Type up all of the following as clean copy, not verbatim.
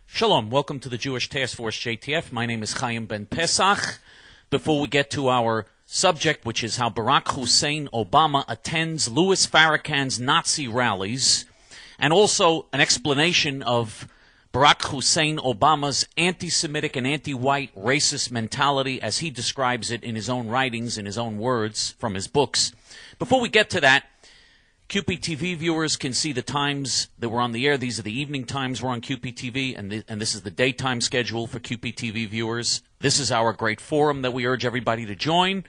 Shalom, welcome to the Jewish Task Force JTF. My name is Chaim Ben Pesach. Before we get to our subject, which is how Barack Hussein Obama attends Louis Farakhan's Nazi rallies, and also an explanation of Barack Hussein Obama's anti-Semitic and anti-white racist mentality as he describes it in his own writings, in his own words, from his books. Before we get to that, QPTV viewers can see the times that we're on the air. These are the evening times we're on QPTV, and this is the daytime schedule for QPTV viewers. This is our great forum that we urge everybody to join.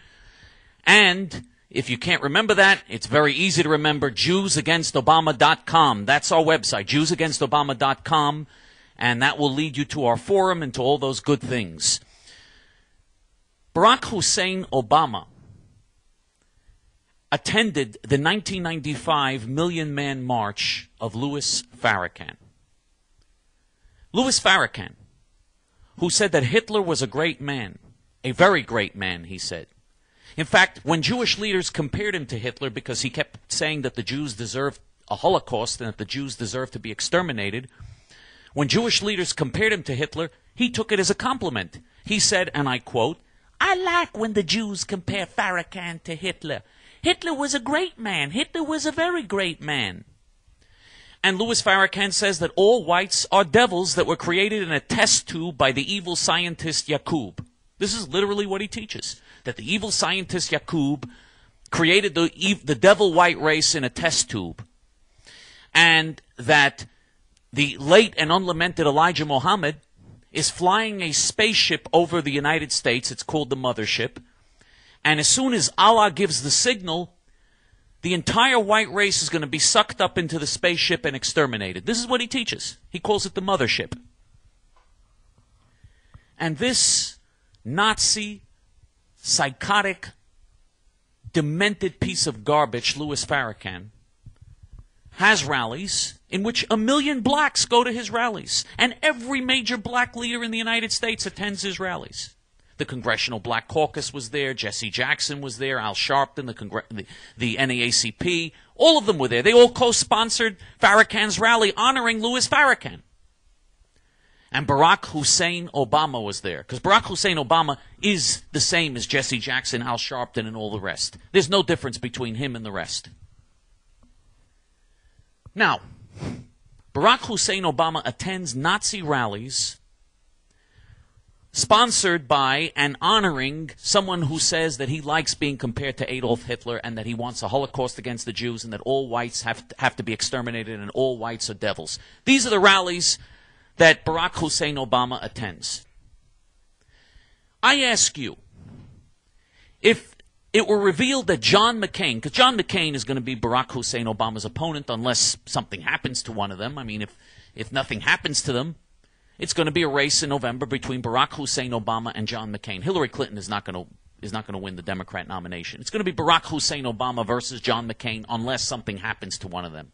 And if you can't remember that, it's very easy to remember, JewsAgainstObama.com. That's our website, JewsAgainstObama.com, and that will lead you to our forum and to all those good things. Barack Hussein Obama attended the 1995 Million-Man March of Louis Farakhan. Louis Farakhan, who said that Hitler was a great man, a very great man, he said. In fact, when Jewish leaders compared him to Hitler because he kept saying that the Jews deserved a Holocaust and that the Jews deserved to be exterminated, when Jewish leaders compared him to Hitler, he took it as a compliment. He said, and I quote, "I like when the Jews compare Farakhan to Hitler. Hitler was a great man. Hitler was a very great man." And Louis Farakhan says that all whites are devils that were created in a test tube by the evil scientist Yakub. This is literally what he teaches, that the evil scientist Yakub created the devil white race in a test tube, and that the late and unlamented Elijah Muhammad is flying a spaceship over the United States. It's called the Mothership. And as soon as Allah gives the signal, the entire white race is going to be sucked up into the spaceship and exterminated. This is what he teaches. He calls it the Mothership. And this Nazi, psychotic, demented piece of garbage, Louis Farakhan, has rallies in which 1 million blacks go to his rallies. And every major black leader in the United States attends his rallies. The Congressional Black Caucus was there. Jesse Jackson was there. Al Sharpton, the NAACP. All of them were there. They all co-sponsored Farakhan's rally honoring Louis Farakhan. And Barack Hussein Obama was there. Because Barack Hussein Obama is the same as Jesse Jackson, Al Sharpton, and all the rest. There's no difference between him and the rest. Now, Barack Hussein Obama attends Nazi rallies sponsored by and honoring someone who says that he likes being compared to Adolf Hitler and that he wants a Holocaust against the Jews and that all whites have to be exterminated and all whites are devils. These are the rallies that Barack Hussein Obama attends. I ask you, if it were revealed that John McCain, because John McCain is going to be Barack Hussein Obama's opponent unless something happens to one of them. I mean, if nothing happens to them, it's going to be a race in November between Barack Hussein Obama and John McCain. Hillary Clinton is not going to win the Democrat nomination. It's going to be Barack Hussein Obama versus John McCain unless something happens to one of them.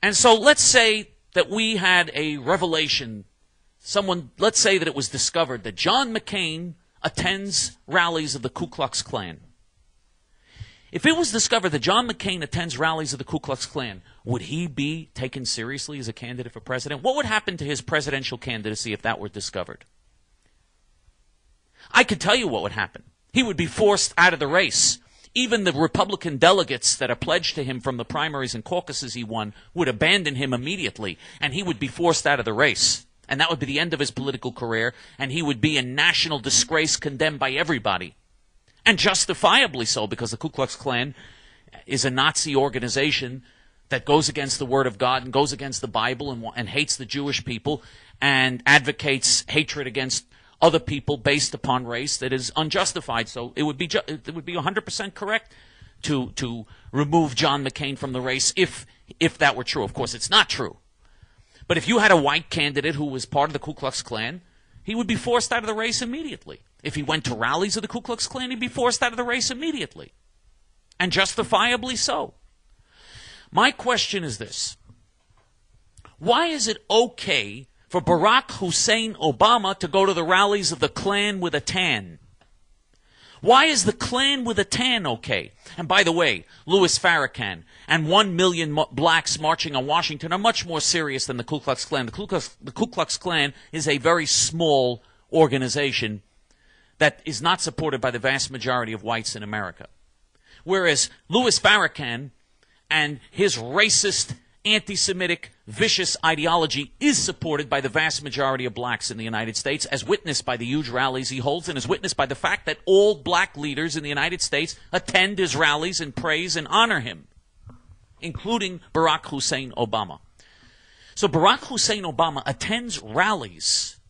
And so let's say that we had a revelation. Let's say that it was discovered that John McCain attends rallies of the Ku Klux Klan. If it was discovered that John McCain attends rallies of the Ku Klux Klan, would he be taken seriously as a candidate for president? What would happen to his presidential candidacy if that were discovered? I could tell you what would happen. He would be forced out of the race. Even the Republican delegates that are pledged to him from the primaries and caucuses he won would abandon him immediately, and he would be forced out of the race. And that would be the end of his political career, and he would be in national disgrace, condemned by everybody. And justifiably so, because the Ku Klux Klan is a Nazi organization that goes against the Word of God and goes against the Bible and hates the Jewish people and advocates hatred against other people based upon race that is unjustified. So it would be 100% correct to remove John McCain from the race if that were true. Of course, it's not true. But if you had a white candidate who was part of the Ku Klux Klan, he would be forced out of the race immediately. If he went to rallies of the Ku Klux Klan, he'd be forced out of the race immediately. And justifiably so. My question is this. Why is it okay for Barack Hussein Obama to go to the rallies of the Klan with a tan? Why is the Klan with a tan okay? And by the way, Louis Farrakhan and 1 million blacks marching on Washington are much more serious than the Ku Klux Klan. The Ku Klux Klan is a very small organization that is not supported by the vast majority of whites in America. Whereas Louis Farrakhan and his racist, anti-Semitic, vicious ideology is supported by the vast majority of blacks in the United States, as witnessed by the huge rallies he holds, and as witnessed by the fact that all black leaders in the United States attend his rallies and praise and honor him, including Barack Hussein Obama. So Barack Hussein Obama attends rallies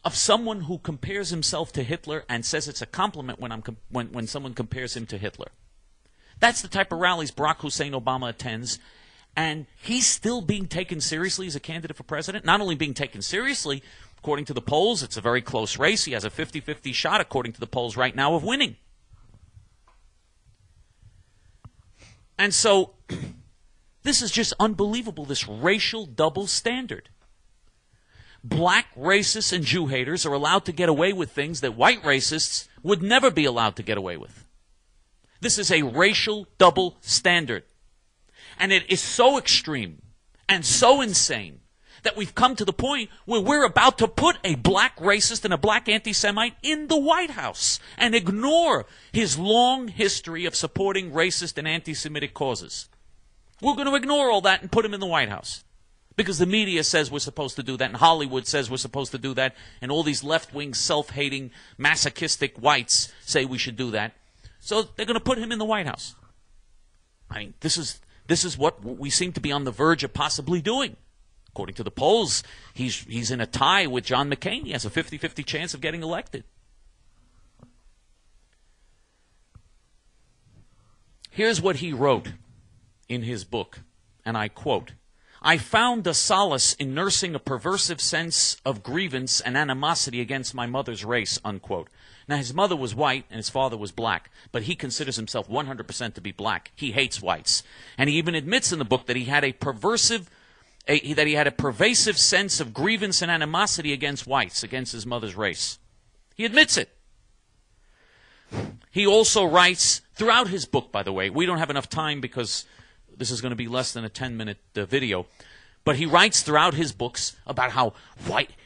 of someone who compares himself to Hitler and says it's a compliment when someone compares him to Hitler. That's the type of rallies Barack Hussein Obama attends, and he's still being taken seriously as a candidate for president. Not only being taken seriously, according to the polls, it's a very close race. He has a 50-50 shot, according to the polls right now, of winning. And so, this is just unbelievable, this racial double standard. Black racists and Jew haters are allowed to get away with things that white racists would never be allowed to get away with. This is a racial double standard. And it is so extreme and so insane that we've come to the point where we're about to put a black racist and a black anti-Semite in the White House and ignore his long history of supporting racist and anti-Semitic causes. We're going to ignore all that and put him in the White House because the media says we're supposed to do that, and Hollywood says we're supposed to do that, and all these left-wing, self-hating, masochistic whites say we should do that. So they're going to put him in the White House. I mean, this is what we seem to be on the verge of possibly doing. According to the polls, he's in a tie with John McCain. He has a 50-50 chance of getting elected. Here's what he wrote in his book, and I quote, "I found a solace in nursing a perversive sense of grievance and animosity against my mother's race," unquote. Now, his mother was white and his father was black, but he considers himself 100% to be black. He hates whites. And he even admits in the book that he had a perversive sense of grievance and animosity against whites, against his mother's race. He admits it. He also writes, throughout his book, by the way, we don't have enough time because this is going to be less than a 10-minute video, but he writes throughout his books about how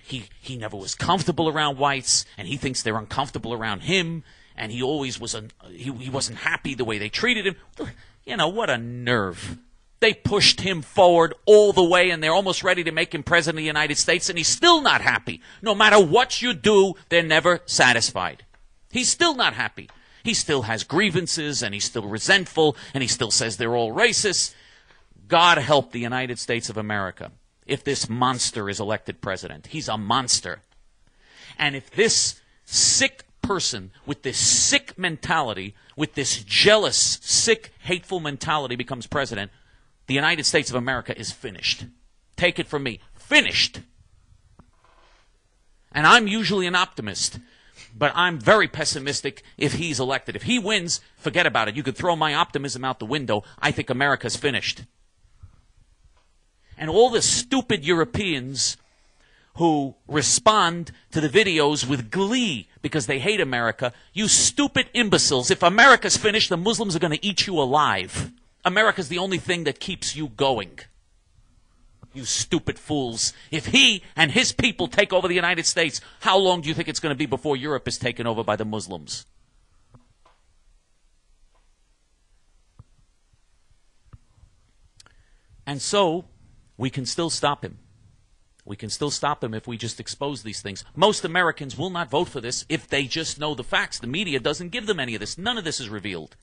he never was comfortable around whites, and he thinks they're uncomfortable around him, and he always he wasn't happy the way they treated him. You know, what a nerve. They pushed him forward all the way, and they're almost ready to make him president of the United States, and he's still not happy. No matter what you do, they're never satisfied. He's still not happy. He still has grievances, and he's still resentful, and he still says they're all racist. God help the United States of America if this monster is elected president. He's a monster. And if this sick person with this sick mentality, with this jealous, sick, hateful mentality becomes president, the United States of America is finished. Take it from me. Finished. And I'm usually an optimist, but I'm very pessimistic if he's elected. If he wins, forget about it. You could throw my optimism out the window. I think America's finished. And all the stupid Europeans who respond to the videos with glee because they hate America, you stupid imbeciles. If America's finished, the Muslims are going to eat you alive. America's the only thing that keeps you going. You stupid fools. If he and his people take over the United States, how long do you think it's going to be before Europe is taken over by the Muslims? And so, we can still stop him. We can still stop him if we just expose these things. Most Americans will not vote for this if they just know the facts. The media doesn't give them any of this. None of this is revealed.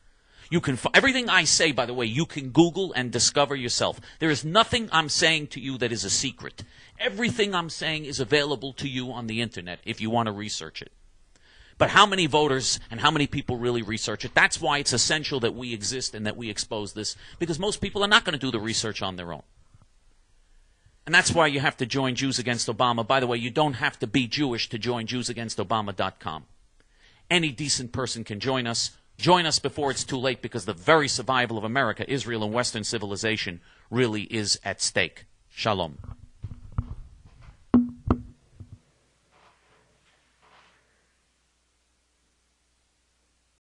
You can everything I say, by the way, you can Google and discover yourself. There is nothing I'm saying to you that is a secret. Everything I'm saying is available to you on the internet if you want to research it. But how many voters and how many people really research it? That's why it's essential that we exist and that we expose this, because most people are not going to do the research on their own. And that's why you have to join Jews Against Obama. By the way, you don't have to be Jewish to join JewsAgainstObama.com. Any decent person can join us. Join us before it's too late, because the very survival of America, Israel, and Western civilization really is at stake. Shalom.